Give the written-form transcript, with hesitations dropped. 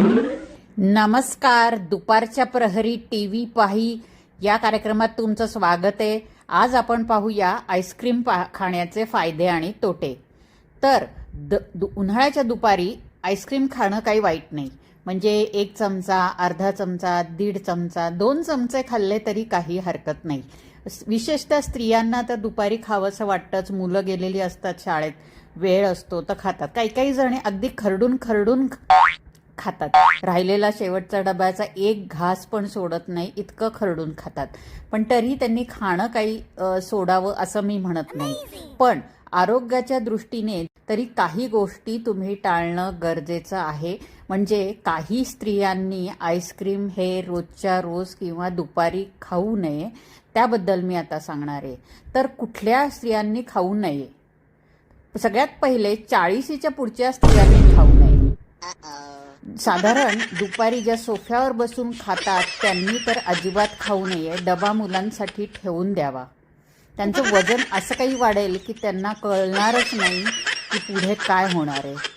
नमस्कार. दुपारच्या प्रहरी टीव्ही पाही या कार्यक्रमात तुमचं स्वागत आहे. आज आपण पाहूया आईस्क्रीम खाण्याचे फायदे आणि तोटे. तर उन्हाळ्याच्या दुपारी आईस्क्रीम खाणं काही वाईट नाही. म्हणजे 1 चमचा, अर्धा चमचा, 1.5 चमचा, 2 चमचे खाल्ले तरी काही हरकत नाही. विशेषतः स्त्रियांना तर दुपारी खावंसं वाटतंच. मुलं गेलेली असतात शाळेत, वेळ असतो तर खातात. काही जण अगदी खरडून खातात. राहिलेला शेवटचा डब्याचा एक घास पण सोडत नाही, इतकं खरडून खातात. पण तरी त्यांनी खाणं काही सोडावं असं मी म्हणत नाही. पण आरोग्याच्या दृष्टीने तरी काही गोष्टी तुम्ही टाळणं गरजेचं आहे. म्हणजे काही स्त्रियांनी आईस्क्रीम हे रोजच्या रोज किंवा दुपारी खाऊ नये. त्याबद्दल मी आता सांगणार आहे. तर कुठल्या स्त्रियांनी खाऊ नये? सगळ्यात पहिले 40च्या पुढच्या स्त्रियांनी खाऊ नये. साधारण दुपारी ज्या सोफ्यावर बसून खातात त्यांनी तर अजिबात खाऊ नये. डबा मुलांसाठी ठेवून द्यावा. त्यांचं वजन असं काही वाढेल की त्यांना कळणारच नाही की पुढे काय होणार आहे.